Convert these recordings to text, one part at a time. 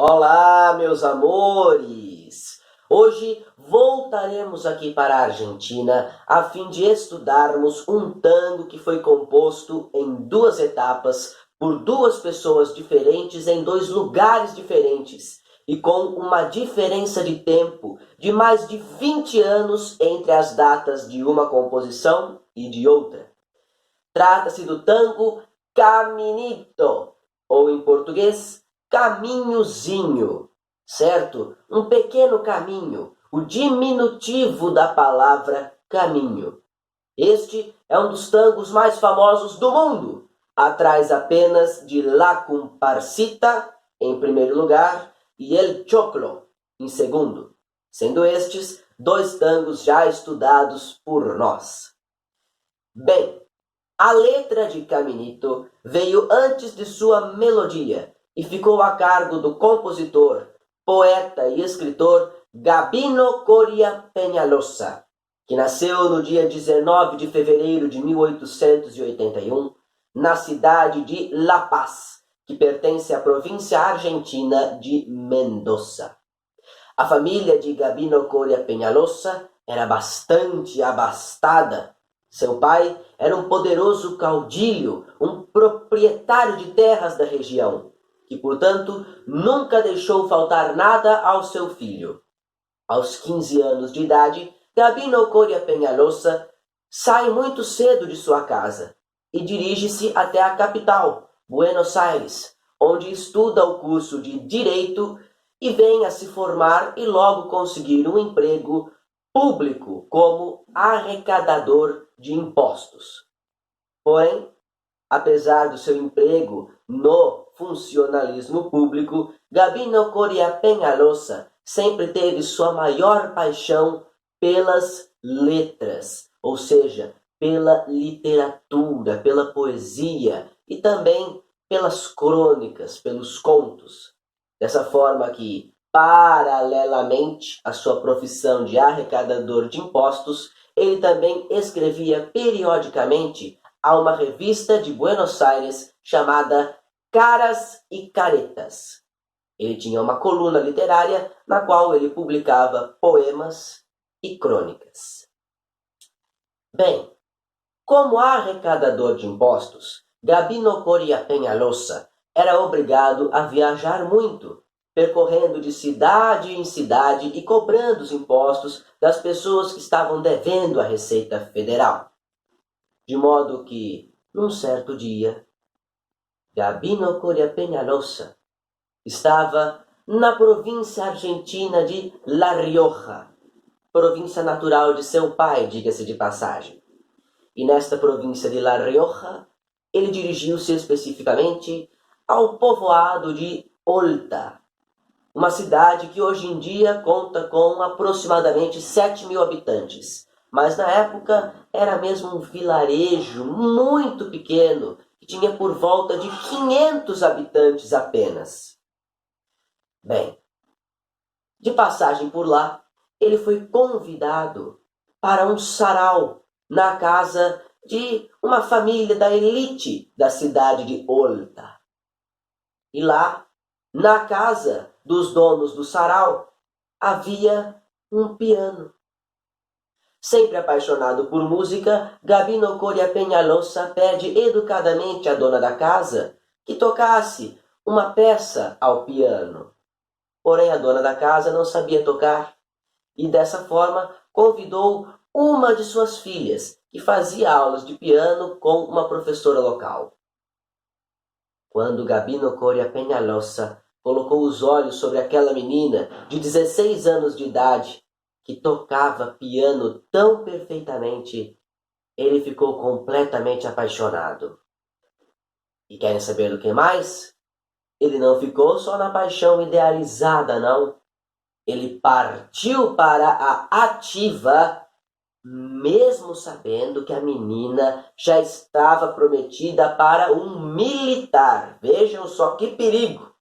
Olá, meus amores! Hoje voltaremos aqui para a Argentina a fim de estudarmos um tango que foi composto em duas etapas por duas pessoas diferentes em dois lugares diferentes e com uma diferença de tempo de mais de 20 anos entre as datas de uma composição e de outra. Trata-se do tango Caminito, ou em português, caminhozinho, certo? Um pequeno caminho, o diminutivo da palavra caminho. Este é um dos tangos mais famosos do mundo, atrás apenas de La Comparsita, em primeiro lugar, e El Choclo, em segundo, sendo estes dois tangos já estudados por nós. Bem, a letra de Caminito veio antes de sua melodia e ficou a cargo do compositor, poeta e escritor Gabino Coria Peñalosa, que nasceu no dia 19 de fevereiro de 1881, na cidade de La Paz, que pertence à província argentina de Mendoza. A família de Gabino Coria Peñalosa era bastante abastada. Seu pai era um poderoso caudilho, um proprietário de terras da região, que, portanto, nunca deixou faltar nada ao seu filho. Aos 15 anos de idade, Gabino Coria Peñalosa sai muito cedo de sua casa e dirige-se até a capital, Buenos Aires, onde estuda o curso de Direito e vem a se formar e logo conseguir um emprego público como arrecadador de impostos. Porém, apesar do seu emprego no funcionalismo público, Gabino Coria Peñalosa sempre teve sua maior paixão pelas letras, ou seja, pela literatura, pela poesia e também pelas crônicas, pelos contos. Dessa forma que, paralelamente à sua profissão de arrecadador de impostos, ele também escrevia periodicamente a uma revista de Buenos Aires chamada Caras e Caretas. Ele tinha uma coluna literária na qual ele publicava poemas e crônicas. Bem, como arrecadador de impostos, Gabino Coria Peñalosa era obrigado a viajar muito, percorrendo de cidade em cidade e cobrando os impostos das pessoas que estavam devendo à Receita Federal. De modo que, num certo dia, Gabino Coria Peñalosa estava na província argentina de La Rioja, província natural de seu pai, diga-se de passagem. E nesta província de La Rioja, ele dirigiu-se especificamente ao povoado de Olta, uma cidade que hoje em dia conta com aproximadamente 7.000 habitantes, mas na época era mesmo um vilarejo muito pequeno, que tinha por volta de 500 habitantes apenas. Bem, de passagem por lá, ele foi convidado para um sarau na casa de uma família da elite da cidade de Olta. E lá, na casa dos donos do sarau, havia um piano. Sempre apaixonado por música, Gabino Coria Peñalosa pede educadamente à dona da casa que tocasse uma peça ao piano. Porém, a dona da casa não sabia tocar e, dessa forma, convidou uma de suas filhas, que fazia aulas de piano com uma professora local. Quando Gabino Coria Peñalosa colocou os olhos sobre aquela menina de 16 anos de idade, que tocava piano tão perfeitamente, ele ficou completamente apaixonado. E querem saber do que mais? Ele não ficou só na paixão idealizada, não. Ele partiu para a ativa, mesmo sabendo que a menina já estava prometida para um militar. Vejam só que perigo!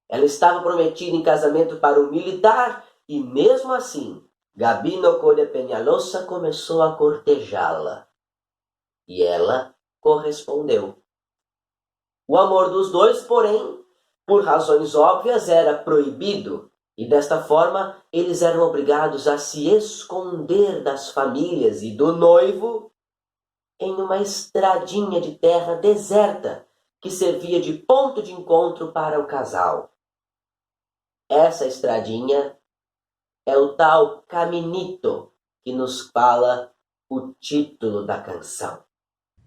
Ela estava prometida em casamento para um militar e, mesmo assim, Gabino Coria Peñalosa começou a cortejá-la. E ela correspondeu. O amor dos dois, porém, Por razões óbvias, era proibido, e desta forma eles eram obrigados a se esconder das famílias e do noivo em uma estradinha de terra deserta que servia de ponto de encontro para o casal. Essa estradinha é o tal caminito que nos fala o título da canção.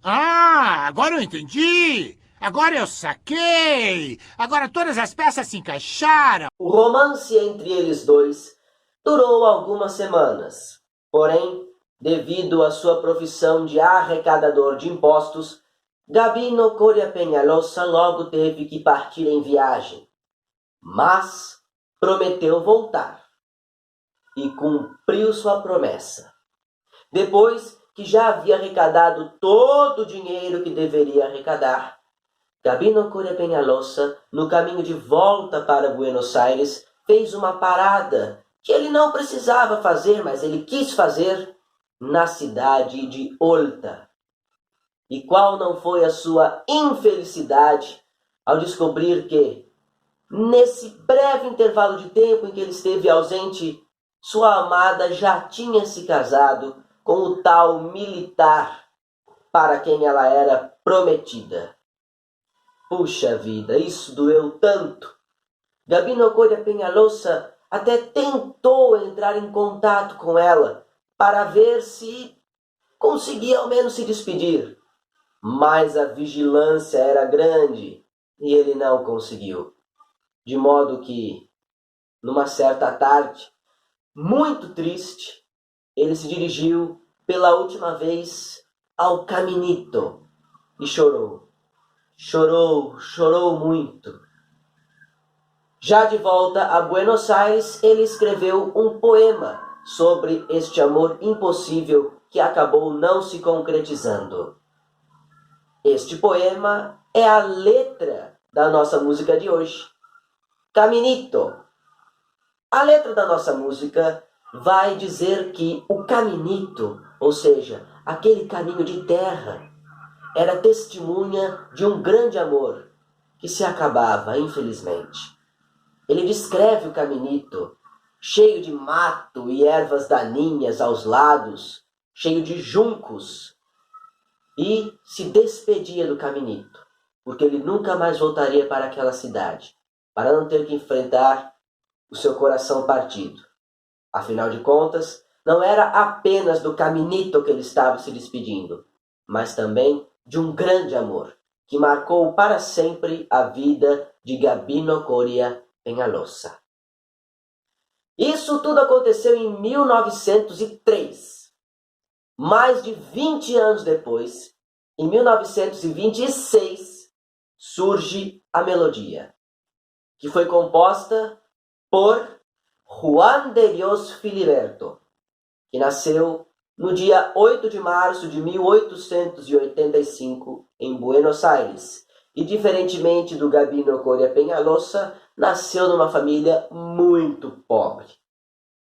Ah, agora eu entendi! Agora eu saquei! Agora todas as peças se encaixaram! O romance entre eles dois durou algumas semanas, porém, devido à sua profissão de arrecadador de impostos, Gabino Coria Peñalosa logo teve que partir em viagem, mas prometeu voltar e cumpriu sua promessa. Depois que já havia arrecadado todo o dinheiro que deveria arrecadar, Gabino Coria Peñalosa, no caminho de volta para Buenos Aires, fez uma parada que ele não precisava fazer, mas ele quis fazer na cidade de Olta. E qual não foi a sua infelicidade ao descobrir que, nesse breve intervalo de tempo em que ele esteve ausente, sua amada já tinha se casado com o tal militar para quem ela era prometida. Puxa vida, isso doeu tanto. Gabino Coria Peñalosa até tentou entrar em contato com ela para ver se conseguia ao menos se despedir. Mas a vigilância era grande e ele não conseguiu. De modo que, numa certa tarde, muito triste, ele se dirigiu pela última vez ao caminito e chorou. Chorou muito. Já de volta a Buenos Aires, ele escreveu um poema sobre este amor impossível que acabou não se concretizando. Este poema é a letra da nossa música de hoje. Caminito. A letra da nossa música vai dizer que o caminito, ou seja, aquele caminho de terra, era testemunha de um grande amor que se acabava, infelizmente. Ele descreve o caminito, cheio de mato e ervas daninhas aos lados, cheio de juncos, e se despedia do caminito, porque ele nunca mais voltaria para aquela cidade, para não ter que enfrentar o seu coração partido. Afinal de contas, não era apenas do caminito que ele estava se despedindo, mas também de um grande amor, que marcou para sempre a vida de Gabino Coria Peñalosa. Isso tudo aconteceu em 1903. Mais de 20 anos depois, em 1926, surge a melodia, que foi composta por Juan de Dios Filiberto, que nasceu no dia 8 de março de 1885 em Buenos Aires e, diferentemente do Gabino Coria Peñalosa, nasceu numa família muito pobre.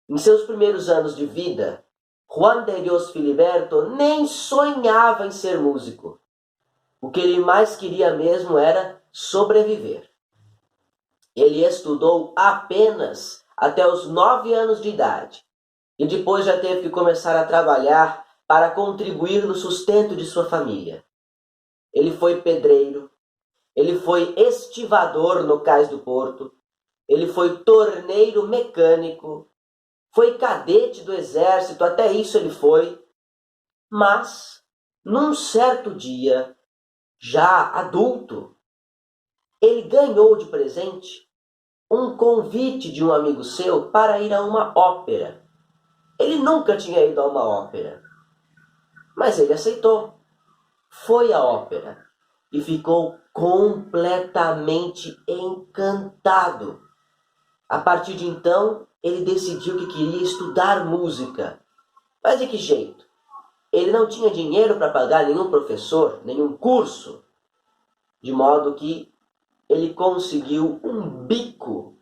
Em seus primeiros anos de vida, Juan de Dios Filiberto nem sonhava em ser músico. O que ele mais queria mesmo era sobreviver. Ele estudou apenas até os 9 anos de idade e depois já teve que começar a trabalhar para contribuir no sustento de sua família. Ele foi pedreiro, ele foi estivador no cais do porto, ele foi torneiro mecânico, foi cadete do exército, até isso ele foi. Mas, num certo dia, já adulto, ele ganhou de presente um convite de um amigo seu para ir a uma ópera. Ele nunca tinha ido a uma ópera, mas ele aceitou. Foi à ópera e ficou completamente encantado. A partir de então, ele decidiu que queria estudar música. Mas de que jeito? Ele não tinha dinheiro para pagar nenhum professor, nenhum curso, de modo que ele conseguiu um bico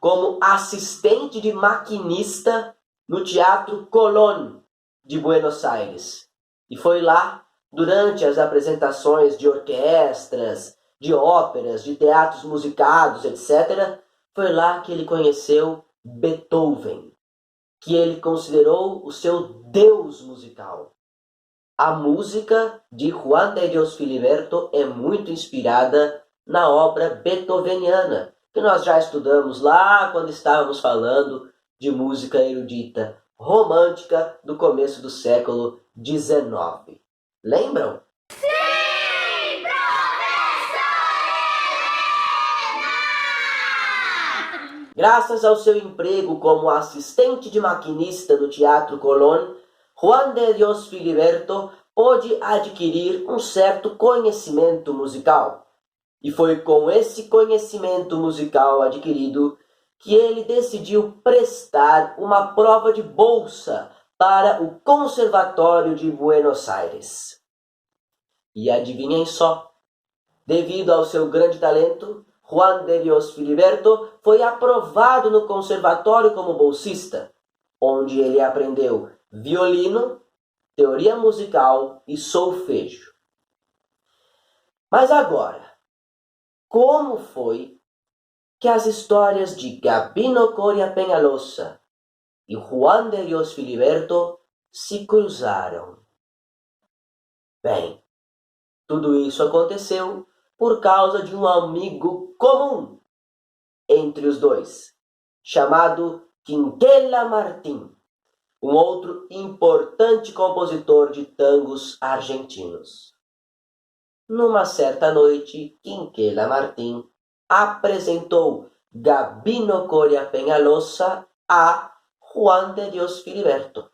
como assistente de maquinista no Teatro Colón de Buenos Aires. E foi lá, durante as apresentações de orquestras de óperas, de teatros musicados, etc., foi lá que ele conheceu Beethoven, que ele considerou o seu deus musical. A música de Juan de Dios Filiberto é muito inspirada na obra beethoveniana, que nós já estudamos lá quando estávamos falando de música erudita romântica do começo do século XIX. Lembram? Sim, professora Helena! Graças ao seu emprego como assistente de maquinista no Teatro Colón, Juan de Dios Filiberto pôde adquirir um certo conhecimento musical. E foi com esse conhecimento musical adquirido que ele decidiu prestar uma prova de bolsa para o Conservatório de Buenos Aires. E adivinhem só, devido ao seu grande talento, Juan de Dios Filiberto foi aprovado no conservatório como bolsista, onde ele aprendeu violino, teoria musical e solfejo. Mas agora, como foi que as histórias de Gabino Coria Peñalosa e Juan de Dios Filiberto se cruzaram? Bem, tudo isso aconteceu por causa de um amigo comum entre os dois, chamado Quinquela Martín, um outro importante compositor de tangos argentinos. Numa certa noite, Quinquela Martín apresentou Gabino Coria Peñalosa a Juan de Dios Filiberto.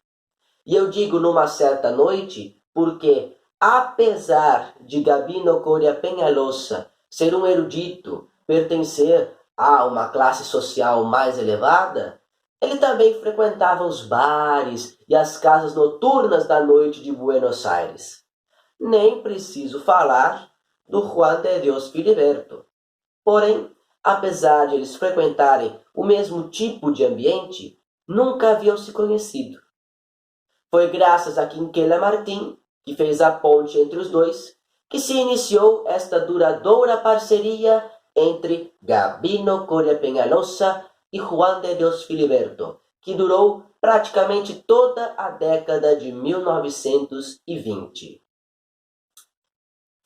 E eu digo numa certa noite porque, apesar de Gabino Coria Peñalosa ser um erudito, pertencer a uma classe social mais elevada, ele também frequentava os bares e as casas noturnas da noite de Buenos Aires. Nem preciso falar do Juan de Dios Filiberto. Porém, apesar de eles frequentarem o mesmo tipo de ambiente, nunca haviam se conhecido. Foi graças a Quinquela Martín, que fez a ponte entre os dois, que se iniciou esta duradoura parceria entre Gabino Coria Peñalosa e Juan de Dios Filiberto, que durou praticamente toda a década de 1920.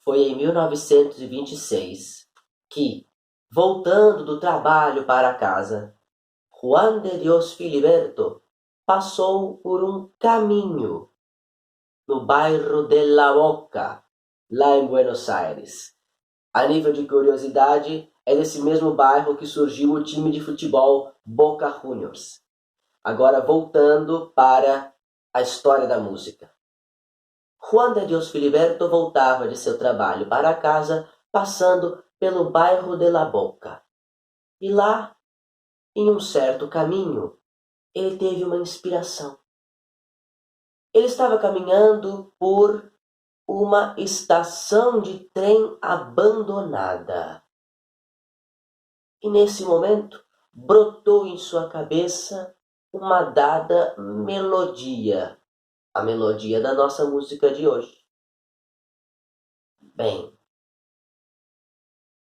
Foi em 1926 que, voltando do trabalho para casa, Juan de Dios Filiberto passou por um caminho no bairro de La Boca, lá em Buenos Aires. A nível de curiosidade, é desse mesmo bairro que surgiu o time de futebol Boca Juniors. Agora voltando para a história da música. Juan de Dios Filiberto voltava de seu trabalho para casa, passando pelo bairro de La Boca. E lá, em um certo caminho, ele teve uma inspiração. Ele estava caminhando por uma estação de trem abandonada. E nesse momento, brotou em sua cabeça uma dada melodia, a melodia da nossa música de hoje. Bem,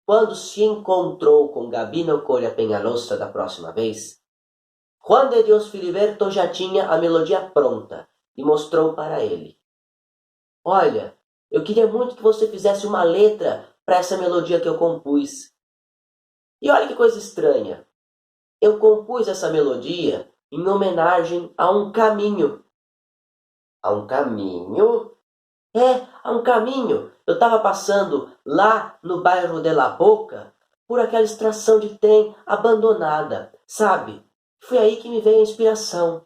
quando se encontrou com Gabino Coria Peñalosa da próxima vez, Juan de Dios Filiberto já tinha a melodia pronta e mostrou para ele. Olha, eu queria muito que você fizesse uma letra para essa melodia que eu compus. E olha que coisa estranha. Eu compus essa melodia em homenagem a um caminho. A um caminho? A um caminho. Eu estava passando lá no bairro de La Boca por aquela estação de trem abandonada, sabe? Foi aí que me veio a inspiração.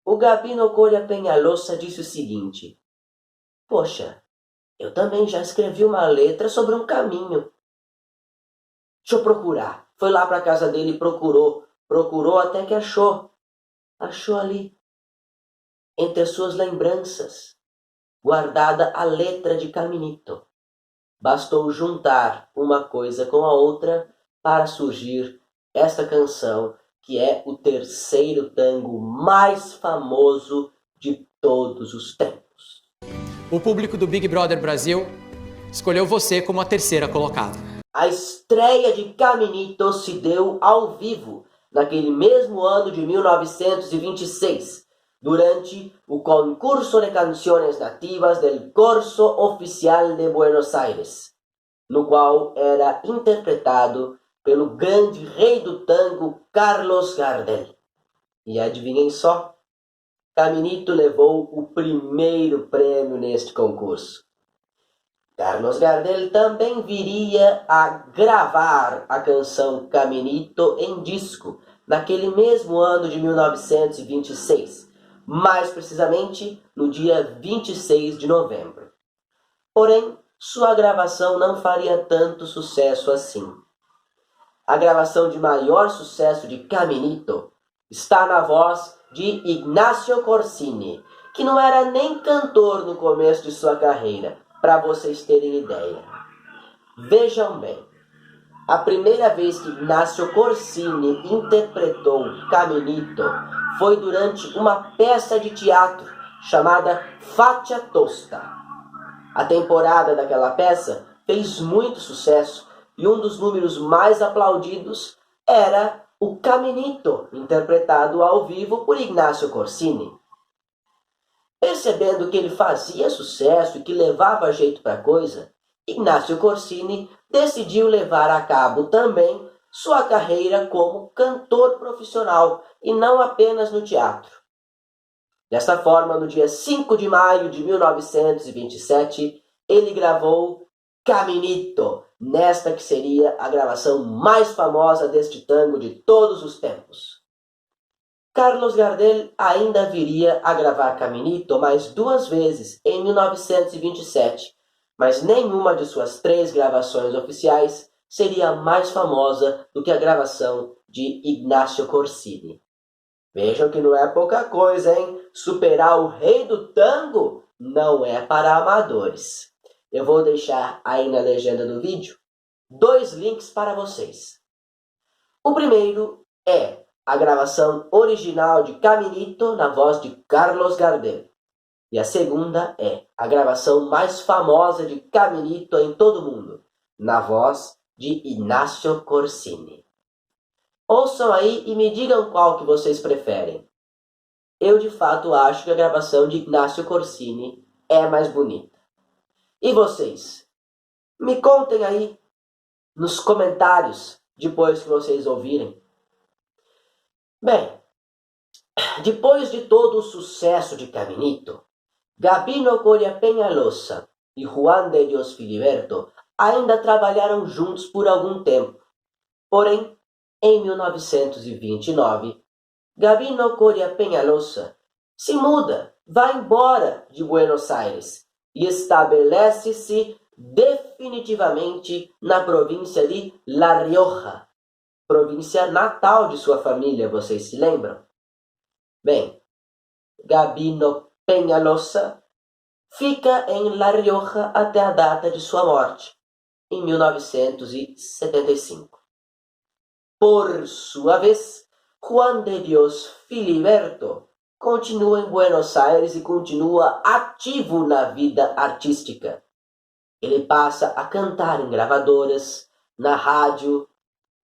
O Gabino Coria Peñalosa disse o seguinte: poxa, eu também já escrevi uma letra sobre um caminho. Deixa eu procurar. Foi lá para a casa dele e procurou até que achou. Achou ali, entre as suas lembranças, guardada a letra de Caminito. Bastou juntar uma coisa com a outra para surgir esta canção, que é o terceiro tango mais famoso de todos os tempos. O público do Big Brother Brasil escolheu você como a terceira colocada. A estreia de Caminito se deu ao vivo naquele mesmo ano de 1926, durante o concurso de canciones nativas del Corso Oficial de Buenos Aires, no qual era interpretado pelo grande rei do tango Carlos Gardel. E adivinhem só, Caminito levou o primeiro prêmio neste concurso. Carlos Gardel também viria a gravar a canção Caminito em disco, naquele mesmo ano de 1926, mais precisamente no dia 26 de novembro. Porém, sua gravação não faria tanto sucesso assim. A gravação de maior sucesso de Caminito está na voz de Ignacio Corsini, que não era nem cantor no começo de sua carreira, para vocês terem ideia. Vejam bem, a primeira vez que Ignacio Corsini interpretou Caminito foi durante uma peça de teatro chamada Faccia Tosta. A temporada daquela peça fez muito sucesso e um dos números mais aplaudidos era o Caminito, interpretado ao vivo por Ignacio Corsini. Percebendo que ele fazia sucesso e que levava jeito para a coisa, Ignacio Corsini decidiu levar a cabo também sua carreira como cantor profissional e não apenas no teatro. Desta forma, no dia 5 de maio de 1927, ele gravou Caminito, nesta que seria a gravação mais famosa deste tango de todos os tempos. Carlos Gardel ainda viria a gravar Caminito mais 2 vezes em 1927, mas nenhuma de suas 3 gravações oficiais seria mais famosa do que a gravação de Ignacio Corsini. Vejam que não é pouca coisa, hein? Superar o rei do tango não é para amadores. Eu vou deixar aí na legenda do vídeo 2 links para vocês. O primeiro é a gravação original de Caminito na voz de Carlos Gardel. E a segunda é a gravação mais famosa de Caminito em todo o mundo, na voz de Ignacio Corsini. Ouçam aí e me digam qual que vocês preferem. Eu de fato acho que a gravação de Ignacio Corsini é mais bonita. E vocês? Me contem aí nos comentários depois que vocês ouvirem. Bem, depois de todo o sucesso de Caminito, Gabino Coria Peñalosa e Juan de Dios Filiberto ainda trabalharam juntos por algum tempo. Porém, em 1929, Gabino Coria Peñalosa se muda, vai embora de Buenos Aires e estabelece-se definitivamente na província de La Rioja, província natal de sua família, vocês se lembram? Bem, Gabino Peñalosa fica em La Rioja até a data de sua morte, em 1975. Por sua vez, Juan de Dios Filiberto continua em Buenos Aires e continua ativo na vida artística. Ele passa a cantar em gravadoras, na rádio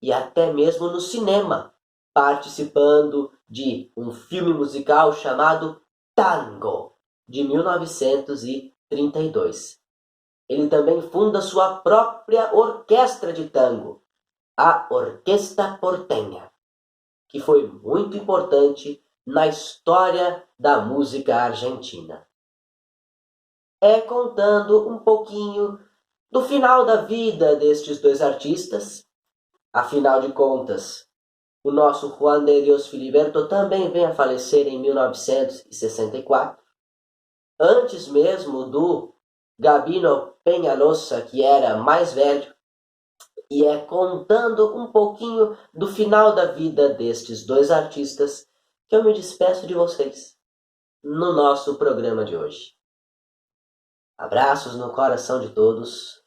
e até mesmo no cinema, participando de um filme musical chamado Tango, de 1932. Ele também funda sua própria orquestra de tango, a Orquesta Porteña, que foi muito importante na história da música argentina. É contando um pouquinho do final da vida destes 2 artistas. Afinal de contas, o nosso Juan de Dios Filiberto também vem a falecer em 1964, antes mesmo do Gabino Peñalosa, que era mais velho, e é contando um pouquinho do final da vida destes 2 artistas que eu me despeço de vocês no nosso programa de hoje. Abraços no coração de todos,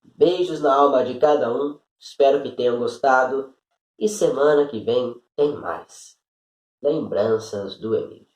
beijos na alma de cada um, espero que tenham gostado e semana que vem tem mais. Lembranças do Emílio.